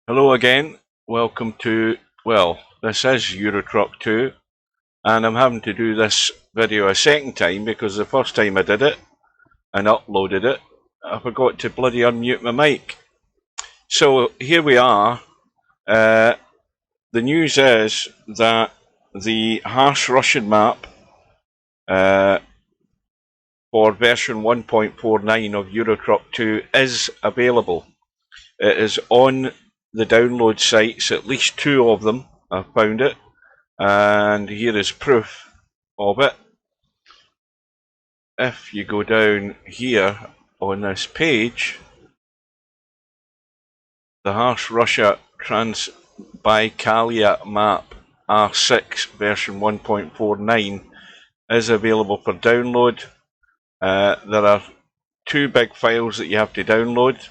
Hello again, welcome to, this is Euro Truck 2, and I'm having to do this video a second time because the first time I did it and uploaded it, I forgot to bloody unmute my mic. So here we are. The news is that the harsh Russian map for version 1.49 of Euro Truck 2 is available. It is on the download sites, at least two of them. I found it, and here is proof of it. If you go down here on this page, the harsh Russia Transbaikalia map R6 version 1.49 is available for download. There are two big files that you have to download,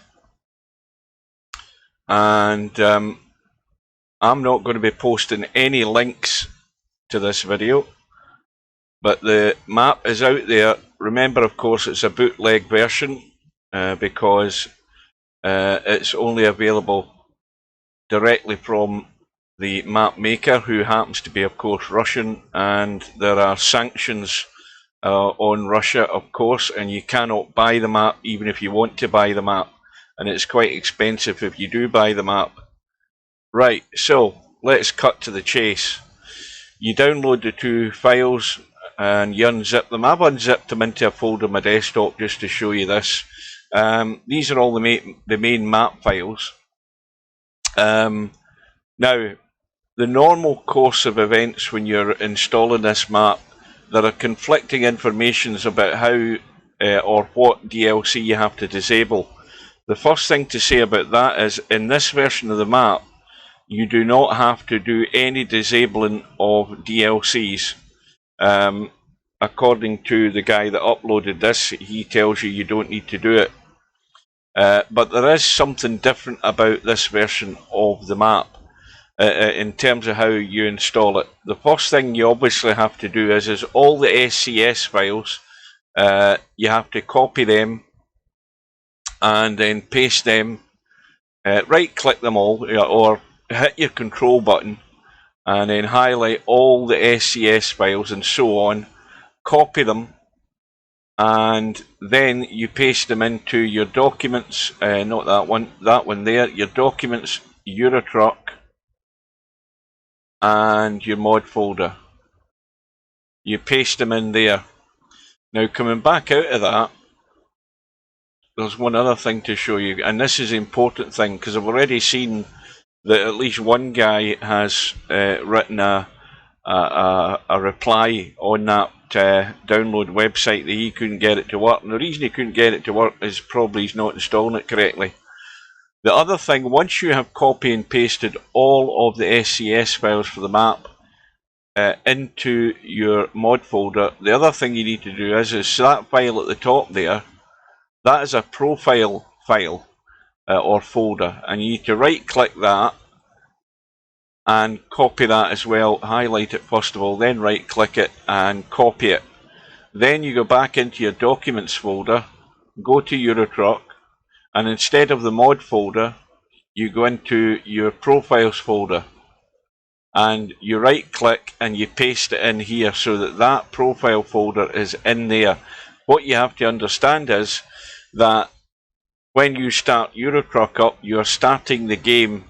and I'm not going to be posting any links to this video, but the map is out there. Remember, of course, it's a bootleg version because it's only available directly from the map maker, who happens to be, of course, Russian, and there are sanctions on Russia, of course, and you cannot buy the map even if you want to buy the map, and it's quite expensive if you do buy the map. Right, so let's cut to the chase. You download the two files and you unzip them. I've unzipped them into a folder on my desktop just to show you this. These are all the main map files. Now, the normal course of events when you're installing this map, there are conflicting informations about how or what DLC you have to disable. The first thing to say about that is, in this version of the map, you do not have to do any disabling of DLCs. According to the guy that uploaded this, he tells you don't need to do it. But there is something different about this version of the map in terms of how you install it. The first thing you obviously have to do is all the SCS files, you have to copy them and then paste them, right click them all, or hit your control button and then highlight all the SCS files and so on, copy them, and then you paste them into your documents, not that one there, your documents, Eurotruck, and your mod folder. You paste them in there. Now, coming back out of that, there's one other thing to show you, and this is the important thing, because I've already seen that at least one guy has written a reply on that download website that he couldn't get it to work. And the reason he couldn't get it to work is probably he's not installing it correctly. The other thing, once you have copy and pasted all of the SCS files for the map into your mod folder, the other thing you need to do is that file at the top there, that is a profile file or folder, and you need to right click that and copy that as well. Highlight it first of all, then right click it and copy it. Then you go back into your documents folder, go to Eurotruck, and instead of the mod folder, you go into your profiles folder and you right click and you paste it in here so that that profile folder is in there. What you have to understand is that when you start Eurotruck up, you're starting the game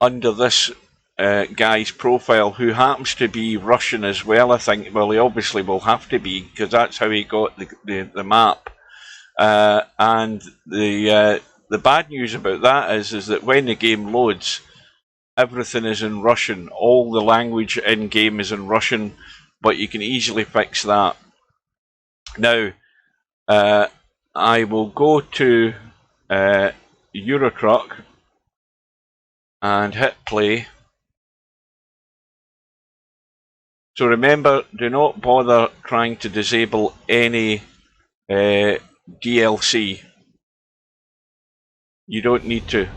under this guy's profile, who happens to be Russian as well, I think. Well, he obviously will have to be, because that's how he got the map. And the bad news about that is that when the game loads, everything is in Russian. All the language in game is in Russian, but you can easily fix that. Now, I will go to Eurotruck and hit play. So remember, do not bother trying to disable any DLC. You don't need to.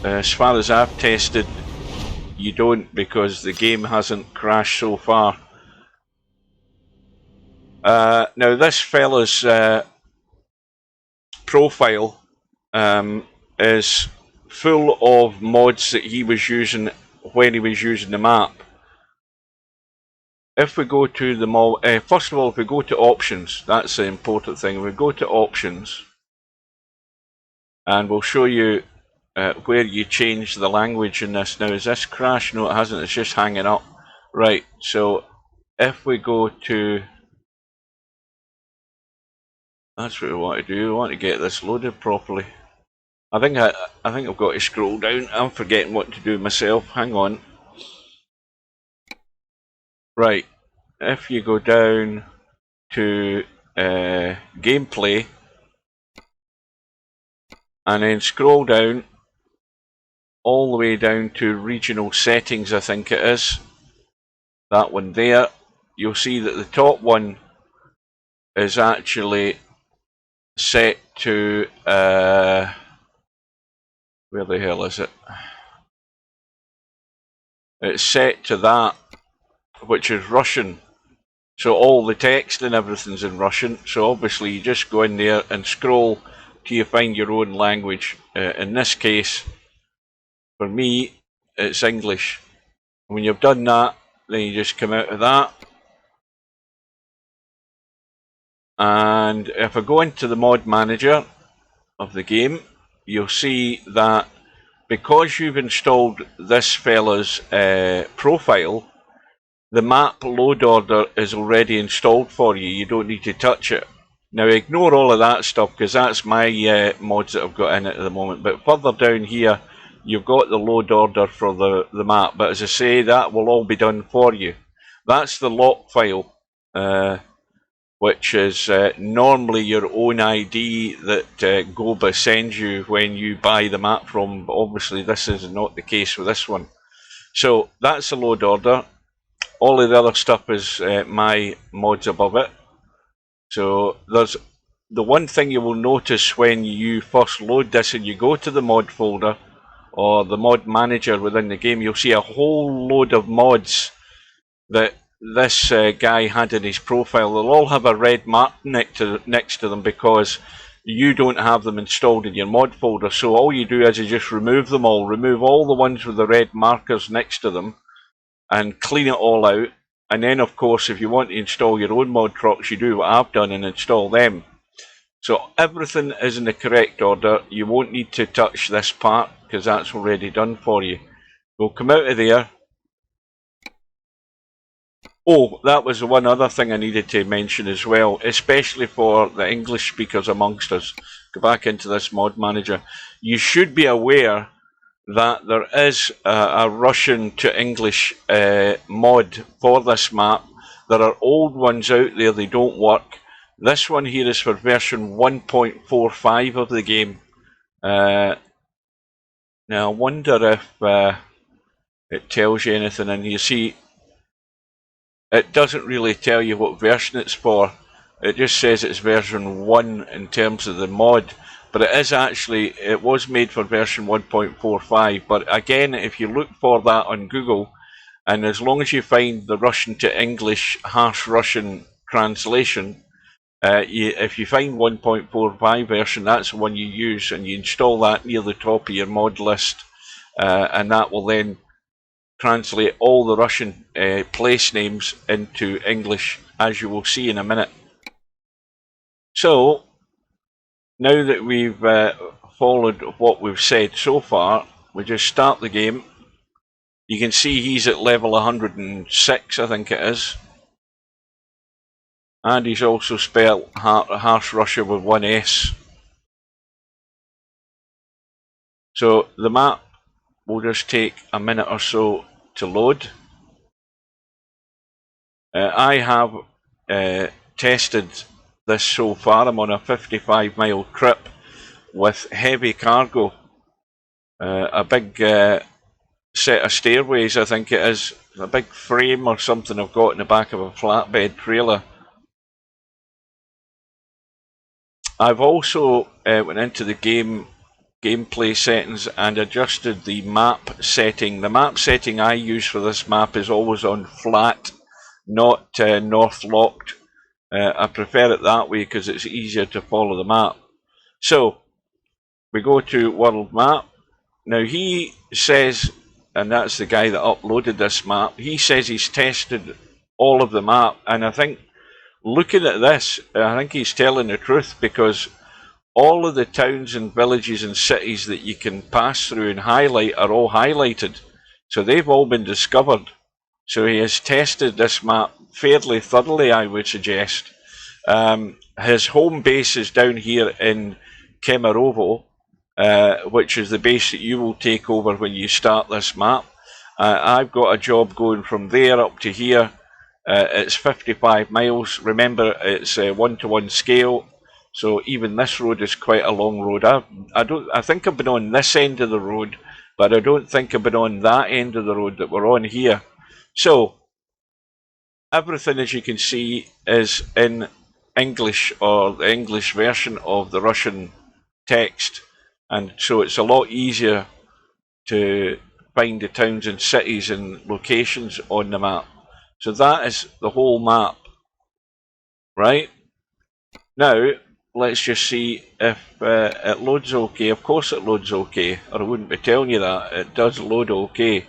As far as I've tested, you don't, because the game hasn't crashed so far. Now this fella's profile is full of mods that he was using when he was using the map. If we go to the mod, first of all, if we go to options, that's the important thing. We go to options, and we'll show you where you change the language in this. Now, is this crash? No, it hasn't. It's just hanging up. Right. So if we go to, that's what we want to do. We want to get this loaded properly. I think I've got to scroll down. I'm forgetting what to do myself. Hang on. Right. If you go down to gameplay and then scroll down all the way down to regional settings, I think it is. That one there. You'll see that the top one is actually set to where the hell is it? It's set to that, which is Russian. So all the text and everything's in Russian. So obviously you just go in there and scroll till you find your own language. In this case, for me, it's English. When you've done that, then you just come out of that. And if I go into the mod manager of the game, you'll see that because you've installed this fella's profile, the map load order is already installed for you. You don't need to touch it. Now ignore all of that stuff because that's my mods that I've got in it at the moment. But further down here, you've got the load order for the map. But as I say, that will all be done for you. That's the lock file, which is normally your own ID that Goba sends you when you buy the map from. But obviously this is not the case with this one. So that's the load order. All of the other stuff is my mods above it. So there's the one thing you will notice when you first load this and you go to the mod folder or the mod manager within the game, you'll see a whole load of mods that this guy had in his profile. They'll all have a red mark next to them because you don't have them installed in your mod folder. So all you do is you just remove them all. Remove all the ones with the red markers next to them and clean it all out. And then, of course, if you want to install your own mod trucks, you do what I've done and install them. So everything is in the correct order. You won't need to touch this part because that's already done for you. We'll come out of there. Oh, that was one other thing I needed to mention as well, especially for the English speakers amongst us. Go back into this mod manager. You should be aware that there is a Russian to English mod for this map. There are old ones out there, they don't work. This one here is for version 1.45 of the game. Now I wonder if it tells you anything, and you see it doesn't really tell you what version it's for. It just says it's version 1 in terms of the mod. But it is actually, it was made for version 1.45. But again, if you look for that on Google, and as long as you find the Russian to English harsh Russian translation, if you find 1.45 version, that's the one you use, and you install that near the top of your mod list, and that will then translate all the Russian place names into English, as you will see in a minute. So, now that we've followed what we've said so far, we just start the game. You can see he's at level 106, I think it is. And he's also spelled Harsh Russia with one S. So the map will just take a minute or so to load. I have tested this so far. I'm on a 55-mile trip with heavy cargo. A big set of stairways, I think it is. A big frame or something I've got in the back of a flatbed trailer. I've also went into the gameplay settings and adjusted the map setting. The map setting I use for this map is always on flat, not north locked. I prefer it that way because it's easier to follow the map. So we go to world map, Now he says, and that's the guy that uploaded this map, he says he's tested all of the map, and I think looking at this, I think he's telling the truth, because all of the towns and villages and cities that you can pass through and highlight are all highlighted. So they've all been discovered. So he has tested this map fairly thoroughly, I would suggest. His home base is down here in Kemerovo, which is the base that you will take over when you start this map. I've got a job going from there up to here. It's 55 miles. Remember, it's a 1-to-1 scale. So even this road is quite a long road. I think I've been on this end of the road, but I don't think I've been on that end of the road that we're on here. So everything, as you can see, is in English, or the English version of the Russian text, and so it's a lot easier to find the towns and cities and locations on the map. So that is the whole map, right? Now let's just see if it loads okay. Of course it loads okay, or I wouldn't be telling you that. It does load okay.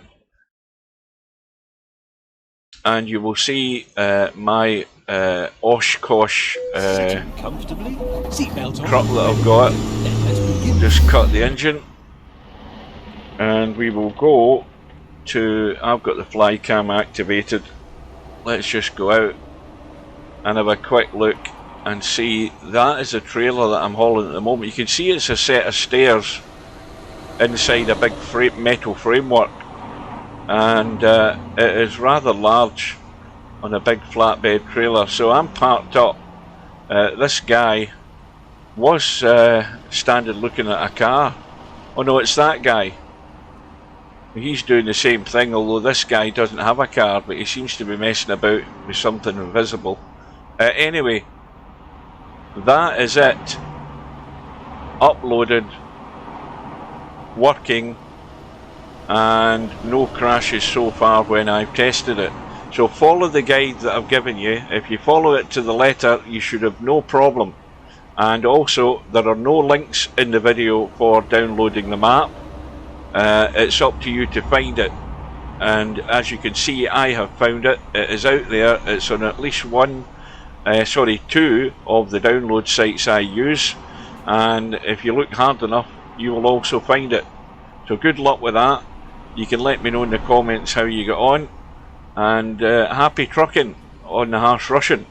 And you will see my Oshkosh truck that I've got. Just cut the engine, and we will go to, I've got the fly cam activated. Let's just go out and have a quick look and see. That is a trailer that I'm hauling at the moment. You can see it's a set of stairs inside a big metal framework, and it is rather large on a big flatbed trailer. So I'm parked up. This guy was standing looking at a car. Oh no, it's that guy. He's doing the same thing, although this guy doesn't have a car, but he seems to be messing about with something invisible. Anyway, that is it. Uploaded, working, and no crashes so far when I've tested it. So follow the guide that I've given you. If you follow it to the letter, you should have no problem. And also, there are no links in the video for downloading the map. It's up to you to find it. And as you can see, I have found it. It is out there. It's on at least two of the download sites I use. And if you look hard enough, you will also find it. So good luck with that. You can let me know in the comments how you get on. And happy trucking on the Harsh Russian.